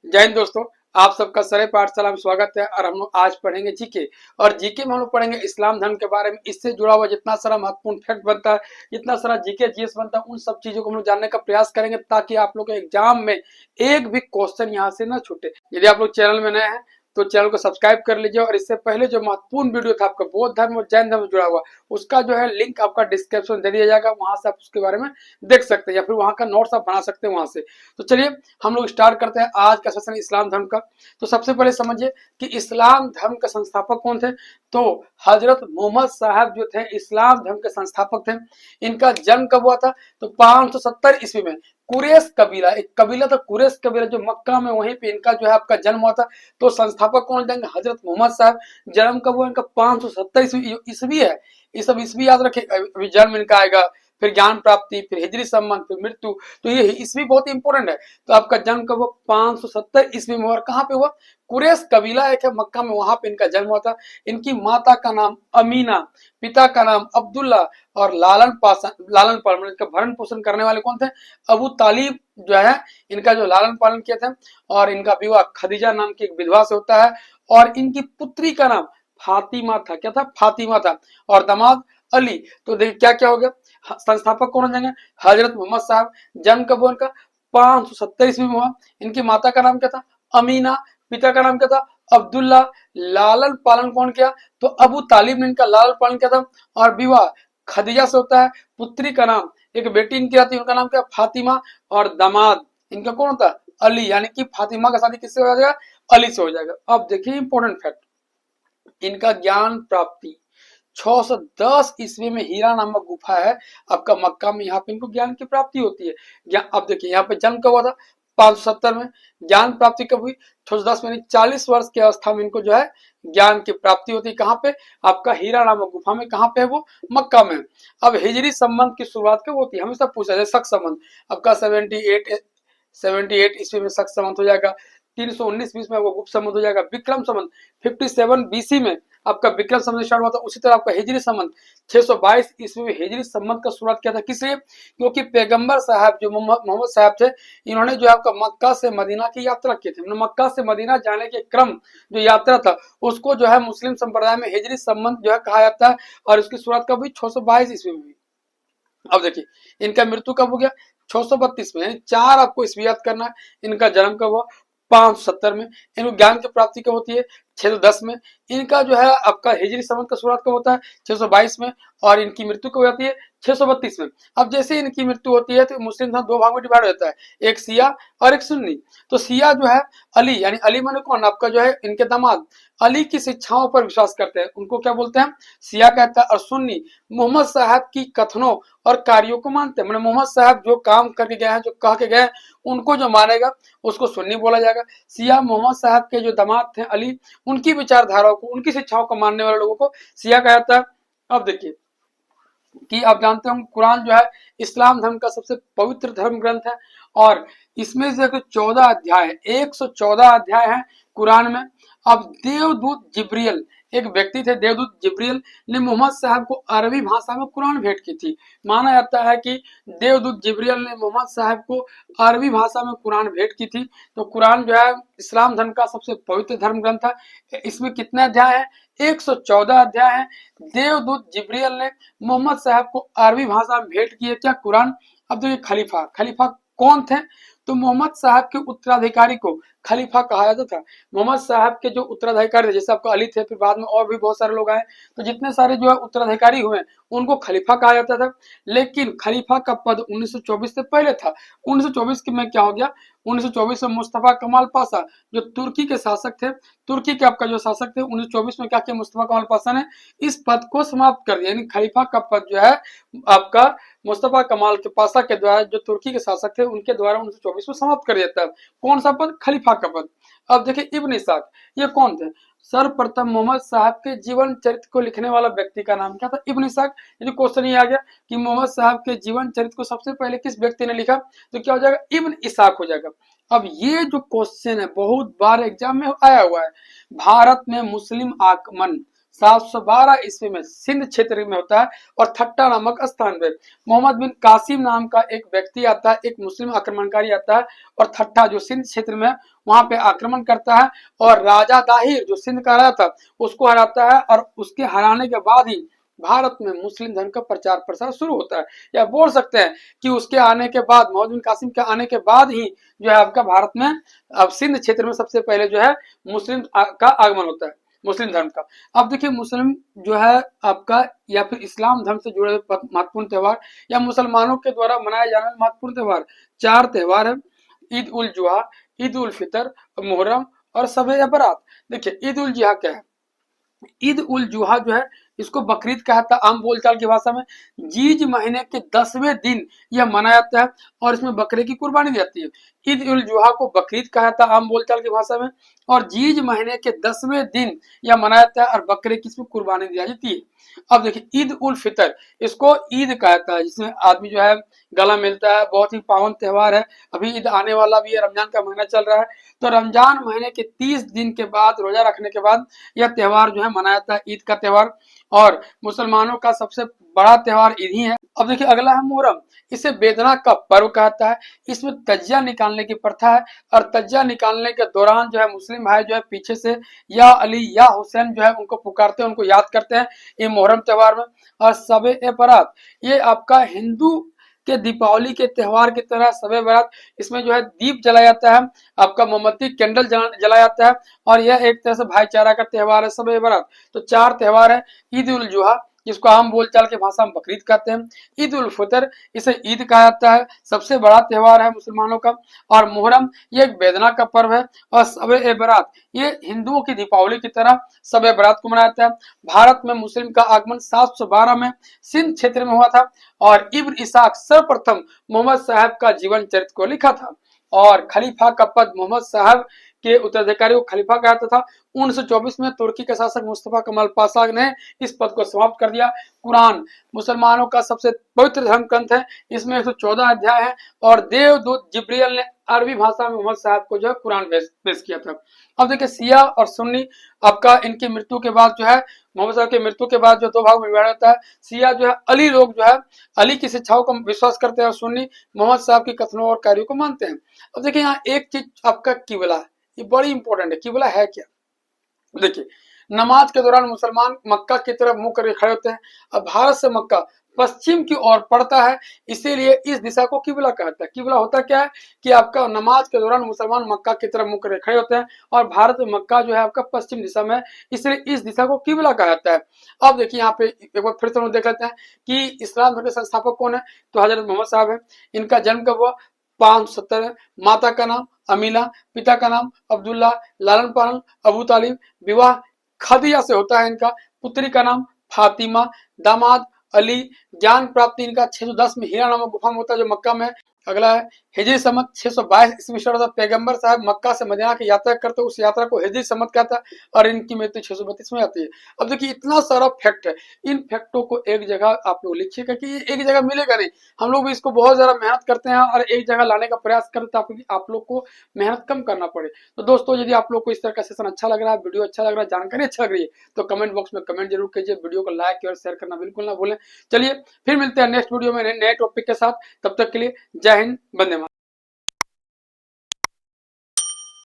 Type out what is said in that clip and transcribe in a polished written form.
जय हिंद दोस्तों। आप सबका सरे पाठशाला में स्वागत है। और हम लोग आज पढ़ेंगे जीके। और जीके में हम लोग पढ़ेंगे इस्लाम धर्म के बारे में। इससे जुड़ा हुआ जितना सारा महत्वपूर्ण फैक्ट बनता है, जितना सारा जीके जीएस बनता है, उन सब चीजों को हम लोग जानने का प्रयास करेंगे ताकि आप लोग के एग्जाम में एक भी क्वेश्चन यहाँ से ना छूटे। यदि आप लोग चैनल में नए हैं तो चैनल को सब्सक्राइब कर लीजिए। और इससे पहले जो महत्वपूर्ण वीडियो था आपका बौद्ध धर्म और जैन धर्म से जुड़ा हुआ, उसका जो है लिंक आपका डिस्क्रिप्शन दे दिया जाएगा, वहां से आप उसके बारे में देख सकते हैं या फिर वहां का नोट्स आप बना सकते हैं वहां से। तो चलिए हम लोग स्टार्ट करते हैं आज का सेशन इस्लाम धर्म का। तो सबसे पहले समझिए कि इस्लाम धर्म के संस्थापक कौन थे। तो हजरत मोहम्मद साहब जो थे इस्लाम धर्म के संस्थापक थे। इनका जन्म कब हुआ था? तो 570 ईस्वी में कुरैश कबीला, एक कबीला था कुरैश कबीला जो मक्का में, वहीं पे इनका जो है आपका जन्म हुआ था। तो संस्थापक कौन जाएंगे? हजरत मोहम्मद साहब। जन्म कब हुआ इनका? 570 ईस्वी है। ये सब ईस्वी याद रखे। अभी जन्म इनका आएगा, फिर ज्ञान प्राप्ति, फिर हिजरी संबंध, फिर मृत्यु। तो ये ईस्वी बहुत इंपॉर्टेंट है। तो आपका जन्म कब हुआ? 570 ईस्वी में। और कहाँ पे हुआ? कुरैश कबीला एक है मक्का में, वहां पे इनका जन्म हुआ था। इनकी माता का नाम अमीना, पिता का नाम अब्दुल्ला और लालन पालन इनका भरण पोषण करने वाले कौन थे? अबू तालिब जो है इनका जो लालन पालन किया था। और इनका विवाह खदीजा नाम की एक विधवा से होता है। और इनकी पुत्री का नाम फातिमा था। क्या था? फातिमा था। और दामाद अली। तो देखिए क्या क्या हो गया। संस्थापक कौन हो जाएंगे? हजरत मोहम्मद साहब। जन्म कब हुआ इनका? 570 ईस्वी में हुआ। इनकी माता का नाम क्या था? अमीना। पिता का नाम क्या था? अब्दुल्ला। लालन पालन कौन किया? तो अबू तालिब ने इनका लालन पालन किया था। और विवाह खदीजा से होता है। पुत्री का नाम, एक बेटी इनकी आती है, उनका नाम क्या? फातिमा। और दामाद इनका कौन होता है? अली। यानी कि फातिमा का शादी किससे हो जाएगा? अली से हो जाएगा। अब देखिए इंपॉर्टेंट फैक्ट, इनका ज्ञान प्राप्ति 610 ईस्वी में हीरा नामक गुफा है आपका मक्का में, यहाँ पे इनको ज्ञान की प्राप्ति होती है। अब देखिए यहाँ पे जन्म कब हुआ था? 570 में। ज्ञान प्राप्ति कब हुई? 610 में। 40 वर्ष की अवस्था में इनको जो है ज्ञान की प्राप्ति होती है। कहाँ पे? आपका हीरा नामक गुफा में। कहाँ पे है वो? मक्का में। अब हिजरी संबंध की शुरुआत कब होती है? हमेशा पूछा जाए। शक संबंध आपका 78 ईस्वी में शक संबंध हो जाएगा। 319 बीस में आपका गुप्त संबंध हो जाएगा। विक्रम संबंध 57 बीसी में आपका विक्रम संबंध स्टार्ट हुआ था। उसी तरह आपका हिजरी संबंध 622 ईस्वी में हिजरी संबंध का शुरुआत किया था। किसलिए? क्योंकि पैगंबर साहब जो मोहम्मद साहब थे, इन्होंने जो आपका मक्का से मदीना की यात्रा की थी। मक्का से मदीना जाने के क्रम जो यात्रा था उसको जो है मुस्लिम संप्रदाय में हिजरी संबंध जो है कहा जाता है। और उसकी शुरुआत कब हुई? 622 ईस्वी में हुई। अब देखिए इनका मृत्यु कब हो गया? 632 में। यानी 4 आपको ईस्वी याद करना है। इनका जन्म कब हुआ? 570 में। इनको ज्ञान की प्राप्ति कब होती है? 610 में। इनका जो है आपका हिजरी संवत का शुरुआत कब होता है? 622 में। और इनकी मृत्यु कब होती है? 632 में। अब जैसे इनकी मृत्यु होती है तो मुस्लिम धर्म दो भाग में डिवाइड होता है, एक शिया और एक सुन्नी। तो शिया जो है अली, यानी अली माने कौन? आपका जो है इनके दामाद अली की शिक्षाओं पर विश्वास करते हैं, उनको क्या बोलते हैं? शिया कहता है। और सुन्नी मोहम्मद साहब की कथनों और कार्यों को मानते हैं। मतलब मोहम्मद साहब जो काम करके गए हैं, जो कह के गए हैं, उनको जो मानेगा उसको सुन्नी बोला जाएगा। शिया मोहम्मद साहब के जो दामाद थे अली, उनकी विचारधाराओं को, उनकी शिक्षाओं को मानने वाले लोगों को शिया कहा जाता है। अब देखिए कि आप जानते हो कुरान जो है इस्लाम धर्म का सबसे पवित्र धर्म ग्रंथ है। और इसमें से 14 अध्याय है, 114 अध्याय है कुरान में। अब देवदूत जिब्रियल, एक व्यक्ति थे देवदूत जिब्रियल ने मोहम्मद साहब को अरबी भाषा में कुरान भेंट की थी। माना जाता है कि देवदूत जिब्रियल ने मोहम्मद साहब को अरबी भाषा में कुरान भेंट की थी। तो कुरान जो है इस्लाम धर्म का सबसे पवित्र धर्म ग्रंथ है। इसमें कितने अध्याय है? 114 अध्याय है। देवदूत जिब्रियल ने मोहम्मद साहब को अरबी भाषा में भेंट किए क्या? कुरान। अब देखिए खलीफा कौन थे? तो मोहम्मद साहब के उत्तराधिकारी को खलीफा कहा जाता था। मोहम्मद साहब के जो उत्तराधिकारी थे, जैसे आपका अली थे, फिर बाद में और भी बहुत सारे लोग आए, तो जितने सारे जो है उत्तराधिकारी हुए उनको खलीफा कहा जाता था। लेकिन खलीफा का पद 1924 से पहले था। 1924 में क्या हो गया? 1924 में मुस्तफा कमाल पाशा जो तुर्की के शासक थे, तुर्की के आपका जो शासक थे, 1924 में क्या किया मुस्तफा कमाल पाशा ने? इस पद को समाप्त कर दिया। यानी खलीफा का पद जो है आपका मुस्तफा कमाल के पाशा के द्वारा, जो तुर्की के शासक थे, उनके द्वारा 1924 में समाप्त कर दिया था। कौन सा पद? खलीफा का पद। अब देखिए इब्न इसाक, ये कौन थे? सर्वप्रथम मोहम्मद साहब के जीवन चरित्र को लिखने वाला व्यक्ति का नाम क्या था? इब्न इसाक। यदि क्वेश्चन ये आ गया कि मोहम्मद साहब के जीवन चरित्र को सबसे पहले किस व्यक्ति ने लिखा, तो क्या हो जाएगा? इब्न इसाक हो जाएगा। अब ये जो क्वेश्चन है बहुत बार एग्जाम में आया हुआ है। भारत में मुस्लिम आगमन 712 ईस्वी में सिंध क्षेत्र में होता है और ठट्टा नामक स्थान पे मोहम्मद बिन कासिम नाम का एक व्यक्ति आता है, एक मुस्लिम आक्रमणकारी आता है और ठट्टा जो सिंध क्षेत्र में वहां पे आक्रमण करता है और राजा दाहिर जो सिंध का राजा था उसको हराता है और उसके हराने के बाद ही भारत में मुस्लिम धर्म का प्रचार प्रसार शुरू होता है। या बोल सकते हैं कि उसके आने के बाद, मोहम्मद बिन कासिम के आने के बाद ही जो है आपका भारत में अब सिंध क्षेत्र में सबसे पहले जो है मुस्लिम का आगमन होता है, मुस्लिम धर्म का। अब देखिए मुस्लिम जो है आपका या फिर इस्लाम धर्म से जुड़े हुए महत्वपूर्ण त्योहार या मुसलमानों के द्वारा मनाए जाने वाले महत्वपूर्ण त्योहार 4 त्योहार है, ईद उल जुहा, ईद उल फितर, मुहर्रम और शब-ए बारात। देखिए ईद उल जुहा क्या है? ईद उल जुहा जो है इसको बकरीद कहा था आम बोलचाल की भाषा में। जीज महीने के 10वें दिन यह मनाया जाता है और इसमें बकरे की कुर्बानी दी जाती है। ईद उल जुहा को बकरीद कहा था आम बोलचाल की भाषा में और जीज महीने के 10वें दिन यह मनाया जाता है और बकरे की इसमें कुर्बानी दी जाती है। अब देखिए ईद उल फितर, इसको ईद कहता है जिसमें आदमी जो है गला मिलता है, बहुत ही पावन त्योहार है। अभी ईद आने वाला भी है, रमजान का महीना चल रहा है, तो रमजान महीने के 30 दिन के बाद रोजा रखने के बाद यह त्योहार जो है मनाया जाता है, ईद का त्योहार, और मुसलमानों का सबसे बड़ा त्योहार ईद ही है। अब देखिए अगला है मुहर्रम, इसे वेदना का पर्व कहता है। इसमें तजिया निकालने की प्रथा है और तजिया निकालने के दौरान जो है मुस्लिम भाई जो है पीछे से या अली या हुसैन जो है उनको पुकारते हैं, उनको याद करते हैं ये मुहर्रम त्योहार में। और शब-ए बारात, ये आपका हिंदू के दीपावली के त्योहार की तरह शब-ए बारात, इसमें जो है दीप जलाया जाता है, आपका मोमबत्ती कैंडल जलाया जाता है और यह एक तरह से भाईचारा का त्योहार है शब-ए बारात। तो 4 त्योहार है, ईद उल जुहा जिसको हम बोलचाल की भाषा में बकरीद कहते हैं, ईद उल फितर इसे ईद कहा जाता है, सबसे बड़ा त्योहार है मुसलमानों का, और मुहर्रम ये एक वेदना का पर्व है, और शब-ए बारात ये हिंदुओं की दीपावली की तरह शब-ए बारात को मनाया जाता है। भारत में मुस्लिम का आगमन 712 में सिंध क्षेत्र में हुआ था और इब्न इसाक सर्वप्रथम मोहम्मद साहब का जीवन चरित्र को लिखा था और खलीफा का पद मोहम्मद साहब के उत्तराधिकारी को खलीफा कहता था। 1924 में तुर्की के शासक मुस्तफा कमाल पाशा ने इस पद को समाप्त कर दिया। कुरान मुसलमानों का सबसे पवित्र धर्म ग्रंथ है, इसमें 114 अध्याय है और देवदूत जिब्रील ने अरबी भाषा में मोहम्मद साहब को जो है कुरान पेश किया था। अब देखिए शिया और सुन्नी, आपका इनकी मृत्यु के बाद जो है मोहम्मद साहब की मृत्यु के बाद जो 2 भाग में विभाजन होता है। शिया जो है अली लोग जो है अली की शिक्षाओं को विश्वास करते हैं और सुन्नी मोहम्मद साहब के कथनों और कार्यों को मानते हैं। अब देखिए यहाँ एक चीज आपका किबला, ये बड़ी इंपॉर्टेंट है। किबला है क्या? देखिए नमाज के दौरान मुसलमान मक्का की तरफ मुंह करके खड़े होते हैं। अब भारत से मक्का पश्चिम की ओर पड़ता है, इसीलिए इस दिशा को किबला कहता है। किबला होता क्या है कि आपका नमाज के दौरान मुसलमान मक्का की तरफ मुंह करके खड़े होते हैं और भारत में मक्का जो है आपका पश्चिम दिशा में, इसलिए इस दिशा को किबला कहता है। अब देखिए यहाँ पे एक बार फिर से हम देख लेते हैं कि इस्लाम धर्म के संस्थापक कौन है, तो हजरत मोहम्मद साहब है। इनका जन्म कब हुआ? 570 है। माता का नाम अमीना, पिता का नाम अब्दुल्ला, लालन पालन अबू तालिब, विवाह खदीजा से होता है इनका, पुत्री का नाम फातिमा, दामाद अली, ज्ञान प्राप्ति इनका 610 में हीरा नामक गुफा में होता है जो मक्का में। अगला है हिजरी संमत 622 ईस्वी में पैगंबर साहब मक्का से मदीना की यात्रा करते, उस यात्रा को हिजरी संमत कहता है और इनकी मृत्यु 632 में आती है। अब देखिए इतना सारा फैक्ट है, इन फैक्टों को एक जगह आप लोग लिखिएगा कि ये एक जगह मिलेगा नहीं। हम लोग भी इसको बहुत ज्यादा मेहनत करते हैं और एक जगह लाने का प्रयास करते हैं ताकि आप लोग को मेहनत कम करना पड़े। तो दोस्तों यदि आप लोग को इस तरह का सेशन अच्छा लग रहा है, वीडियो अच्छा लग रहा है, जानकारी अच्छा लग रही है, तो कमेंट बॉक्स में कमेंट जरूर कीजिए, वीडियो को लाइक और शेयर करना बिल्कुल ना भूलें। चलिए फिर मिलते हैं नेक्स्ट वीडियो में नए टॉपिक के साथ, तब तक के लिए जय हिंद, वंदे मातरम।